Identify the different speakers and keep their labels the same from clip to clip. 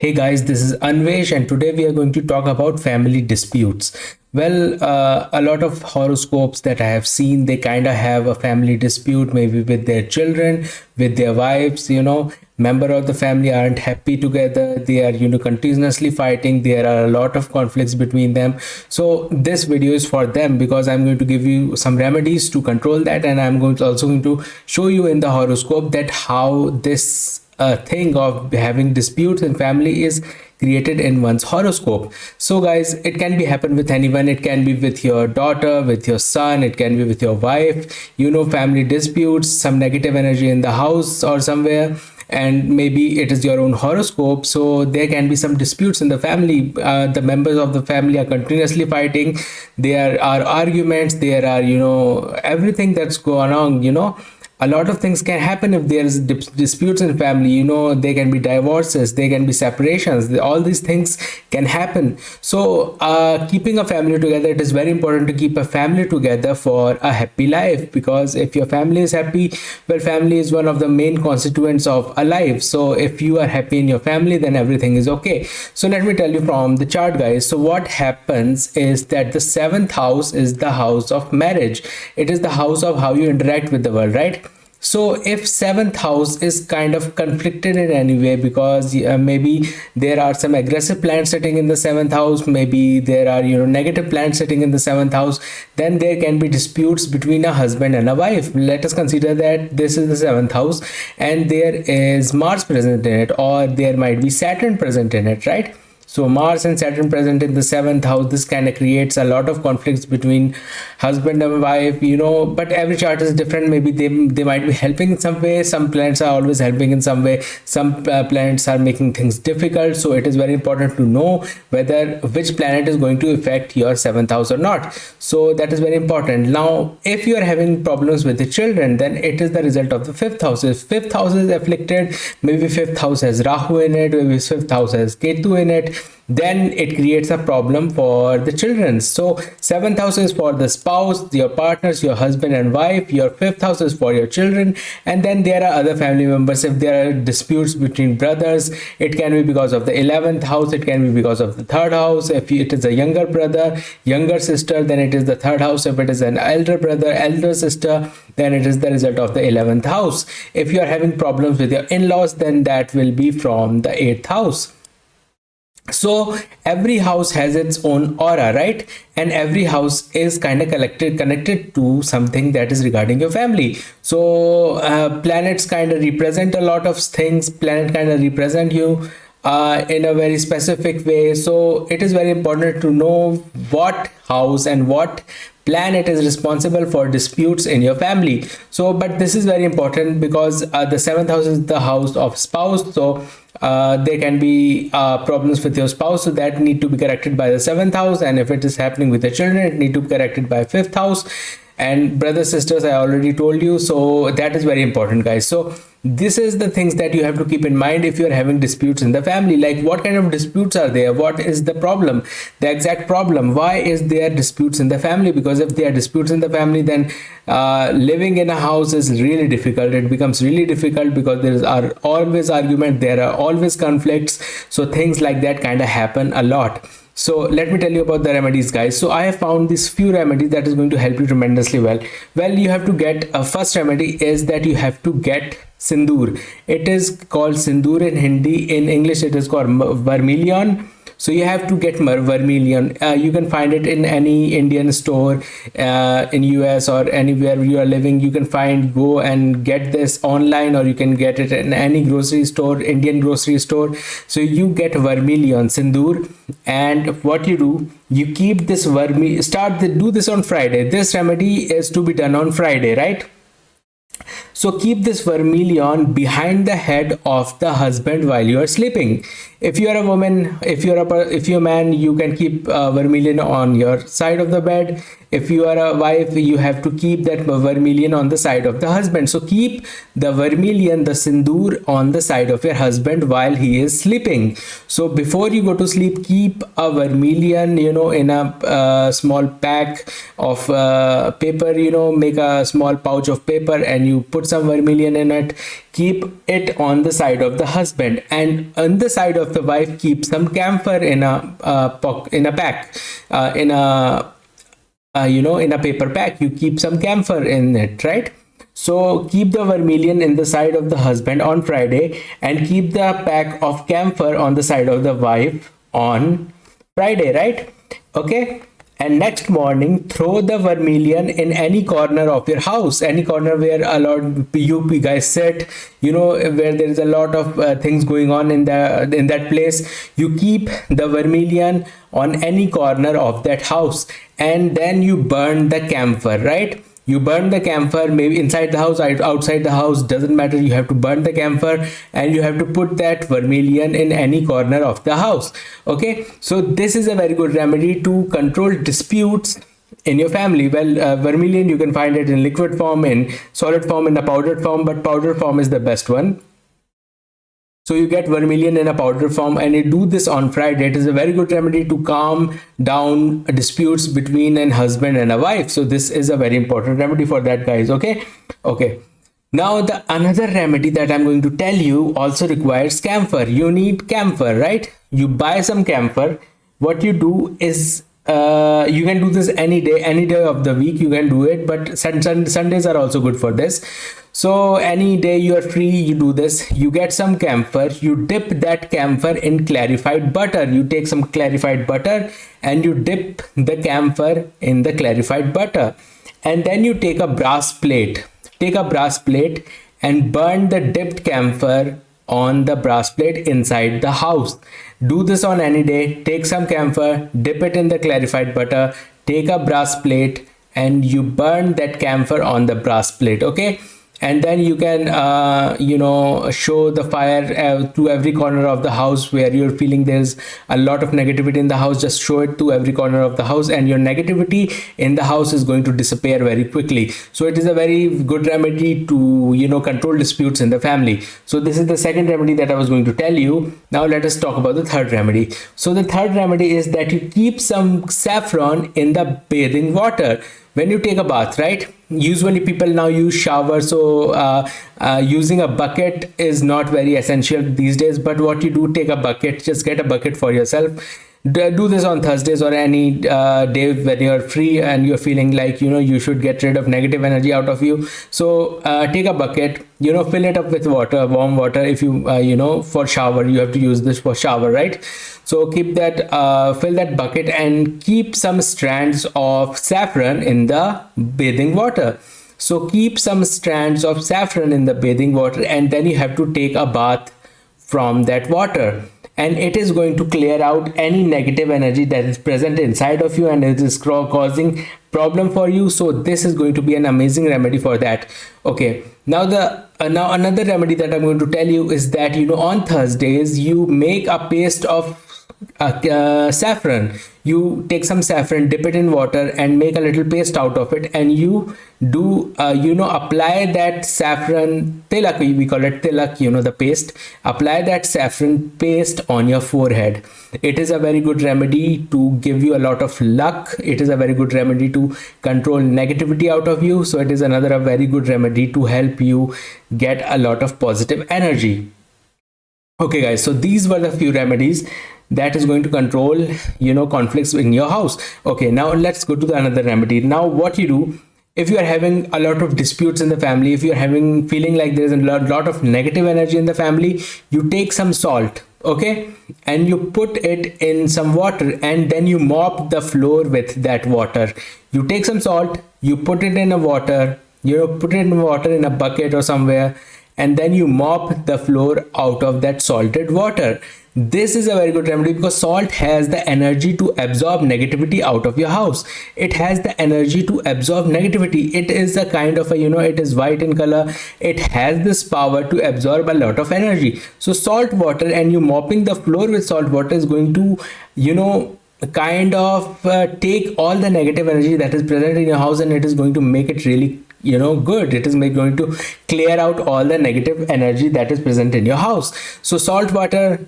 Speaker 1: Hey guys, this is Anvesh, and today we are going to talk about family disputes. A lot of horoscopes that I have seen, they kind of have a family dispute, maybe with their children, with their wives. Member of the family aren't happy together. They are, continuously fighting. There are a lot of conflicts between them. So this video is for them because I'm going to give you some remedies to control that, and I'm also going to show you in the horoscope that how this thing of having disputes in family is created in one's horoscope. So guys, it can be happen with anyone. It can be with your daughter, with your son, it can be with your wife. Family disputes, some negative energy in the house or somewhere, and maybe it is your own horoscope. So there can be some disputes in the family. The members of the family are continuously fighting. There are arguments, there are everything that's going on. A lot of things can happen if there's disputes in family. There can be divorces, there can be separations, all these things can happen. So keeping a family together, it is very important to keep a family together for a happy life, because if your family is happy, well, family is one of the main constituents of a life. So if you are happy in your family, then everything is okay. So let me tell you from the chart, guys. So what happens is that the seventh house is the house of marriage. It is the house of how you interact with the world, right? So if seventh house is kind of conflicted in any way, because maybe there are some aggressive planets sitting in the seventh house, maybe there are negative planets sitting in the seventh house, then there can be disputes between a husband and a wife. Let us consider that this is the seventh house and there is Mars present in it, or there might be Saturn present in it, right? So Mars and Saturn present in the seventh house, this kind of creates a lot of conflicts between husband and wife, but every chart is different. Maybe they might be helping in some way. Some planets are always helping in some way. Some planets are making things difficult. So it is very important to know whether which planet is going to affect your seventh house or not. So that is very important. Now, if you are having problems with the children, then it is the result of the fifth house. If fifth house is afflicted, maybe fifth house has Rahu in it, maybe fifth house has Ketu in it, then it creates a problem for the children. So seventh house is for the spouse, your partners, your husband and wife. Your fifth house is for your children, and then there are other family members. If there are disputes between brothers, it can be because of the 11th house, it can be because of the third house. If it is a younger brother, younger sister, then it is the third house. If it is an elder brother, elder sister, then it is the result of the 11th house. If you are having problems with your in-laws, then that will be from the 8th house. So every house has its own aura, right? And every house is kind of connected to something that is regarding your family. So planets kind of represent a lot of things. Planet kind of represent you in a very specific way. So it is very important to know what house and what planet is responsible for disputes in your family. So but this is very important because the seventh house is the house of spouse. So there can be problems with your spouse, so that need to be corrected by the seventh house. And if it is happening with the children, it need to be corrected by fifth house. And brothers, sisters, I already told you. So that is very important, guys. So this is the things that you have to keep in mind if you're having disputes in the family. Like, what kind of disputes are there? What is the problem? The exact problem. Why is there disputes in the family? Because if there are disputes in the family, then living in a house is really difficult. It becomes really difficult because there are always arguments, there are always conflicts. So things like that kind of happen a lot. So let me tell you about the remedies, guys. So I have found these few remedies that is going to help you tremendously well. You have to get first remedy is that you have to get sindoor. It is called sindoor in Hindi. In English it is called vermilion. So you have to get vermilion. You can find it in any Indian store in US or anywhere you are living. You can go and get this online, or you can get it in any grocery store, Indian grocery store. So you get vermilion, sindoor, and what you do, you keep this do this on Friday. This remedy is to be done on Friday, right? So keep this vermilion behind the head of the husband while you are sleeping. If you are a woman, if you're a man, you can keep vermilion on your side of the bed. If you are a wife, you have to keep that vermilion on the side of the husband. So keep the vermilion, the sindoor, on the side of your husband while he is sleeping. So before you go to sleep, keep a vermilion, in a small pack of paper. Make a small pouch of paper and you put some vermilion in it. Keep it on the side of the husband, and on the side of the wife keep some camphor in a pack, in a in a paper pack. You keep some camphor in it, right? So keep the vermilion in the side of the husband on Friday, and keep the pack of camphor on the side of the wife on Friday, right? Okay. And next morning, throw the vermilion in any corner of your house, any corner where a lot you guys sit, where there is a lot of things going on in that place. You keep the vermilion on any corner of that house, and then you burn the camphor, right? You burn the camphor, maybe inside the house, outside the house, doesn't matter. You have to burn the camphor, and you have to put that vermilion in any corner of the house. Okay, so this is a very good remedy to control disputes in your family. Well, vermilion, you can find it in liquid form, in solid form, in a powdered form, but powdered form is the best one. So you get vermilion in a powder form, and you do this on Friday. It is a very good remedy to calm down disputes between an husband and a wife. So this is a very important remedy for that, guys. Okay. Now the another remedy that I'm going to tell you also requires camphor. You need camphor, right? You buy some camphor. What you do is you can do this any day of the week. You can do it, but Sundays are also good for this. So any day you are free, you do this. You get some camphor, you dip that camphor in clarified butter. You take some clarified butter and you dip the camphor in the clarified butter, and then you take a brass plate. And burn the dipped camphor on the brass plate inside the house. Do this on any day. Take some camphor, dip it in the clarified butter, take a brass plate, and you burn that camphor on the brass plate. Okay. And then you can show the fire to every corner of the house where you're feeling there's a lot of negativity in the house. Just show it to every corner of the house, and your negativity in the house is going to disappear very quickly. So it is a very good remedy to control disputes in the family. So this is the second remedy that I was going to tell you. Now let us talk about the third remedy. So the third remedy is that you keep some saffron in the bathing water when you take a bath, right? Usually people now use shower, so using a bucket is not very essential these days. But what you do, take a bucket, just get a bucket for yourself. Do this on Thursdays or any day when you're free and you're feeling like you should get rid of negative energy out of you. So take a bucket, fill it up with water, warm water. If you for shower, you have to use this for shower, right? So keep that, fill that bucket and keep some strands of saffron in the bathing water. So keep some strands of saffron in the bathing water, and then you have to take a bath from that water, and it is going to clear out any negative energy that is present inside of you and it is causing problem for you. So this is going to be an amazing remedy for that. Okay, now now another remedy that I'm going to tell you is that on Thursdays you make a paste of saffron. You take some saffron, dip it in water, and make a little paste out of it, and you do apply that saffron tilak. We call it tilak, the paste. Apply that saffron paste on your forehead. It is a very good remedy to give you a lot of luck. It is a very good remedy to control negativity out of you. So it is another very good remedy to help you get a lot of positive energy. Okay guys, so these were the few remedies that is going to control conflicts in your house. Okay, now let's go to another remedy. Now what you do, if you are having a lot of disputes in the family, if you are feeling like there's a lot of negative energy in the family, you take some salt, okay, and you put it in some water, and then you mop the floor with that water. You take some salt, you put it in a water, put it in water in a bucket or somewhere, and then you mop the floor out of that salted water. This is a very good remedy because salt has the energy to absorb negativity out of your house. It has the energy to absorb negativity. It is a kind of it is white in color. It has this power to absorb a lot of energy. So salt water, and you mopping the floor with salt water is going to kind of take all the negative energy that is present in your house, and it is going to make it really good. It is going to clear out all the negative energy that is present in your house. So salt water,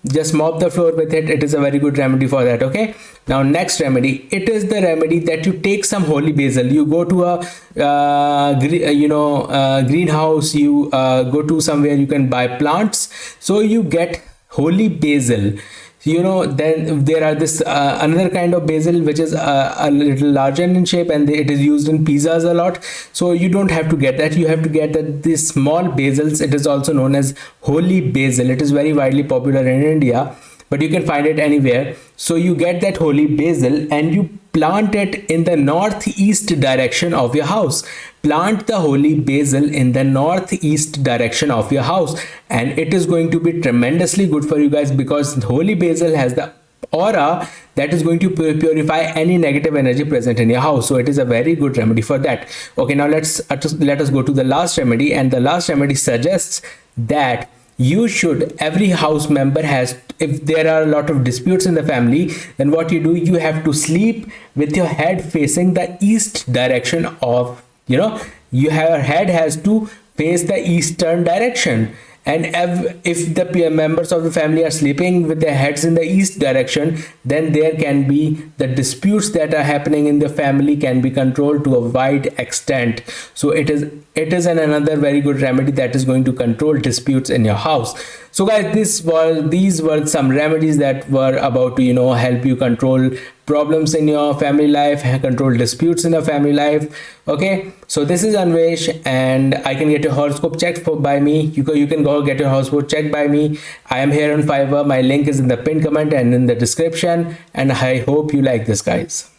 Speaker 1: just mop the floor with it. It is a very good remedy for that. Okay, now next remedy, it is the remedy that you take some holy basil. You go to a greenhouse, you go to somewhere you can buy plants, so you get holy basil. Then there are this another kind of basil which is a little larger in shape, and it is used in pizzas a lot. So you don't have to get that. You have to get these small basils. It is also known as holy basil. It is very widely popular in India, but you can find it anywhere. So you get that holy basil and you plant it in the northeast direction of your house. Plant the holy basil in the northeast direction of your house, and it is going to be tremendously good for you guys, because holy basil has the aura that is going to purify any negative energy present in your house. So it is a very good remedy for that. Okay, now let us go to the last remedy, and the last remedy suggests that every house member has, if there are a lot of disputes in the family, then what you do, you have to sleep with your head facing the east direction of, your head has to face the eastern direction. And if the members of the family are sleeping with their heads in the east direction, then there can be the disputes that are happening in the family can be controlled to a wide extent. So it is another very good remedy that is going to control disputes in your house. So guys, these were some remedies that were about to help you control problems in your family life, control disputes in your family life. Okay, so this is Anvesh, and I can get your horoscope checked by me. You can go get your horoscope checked by me. I am here on Fiverr. My link is in the pinned comment and in the description, and I hope you like this, guys.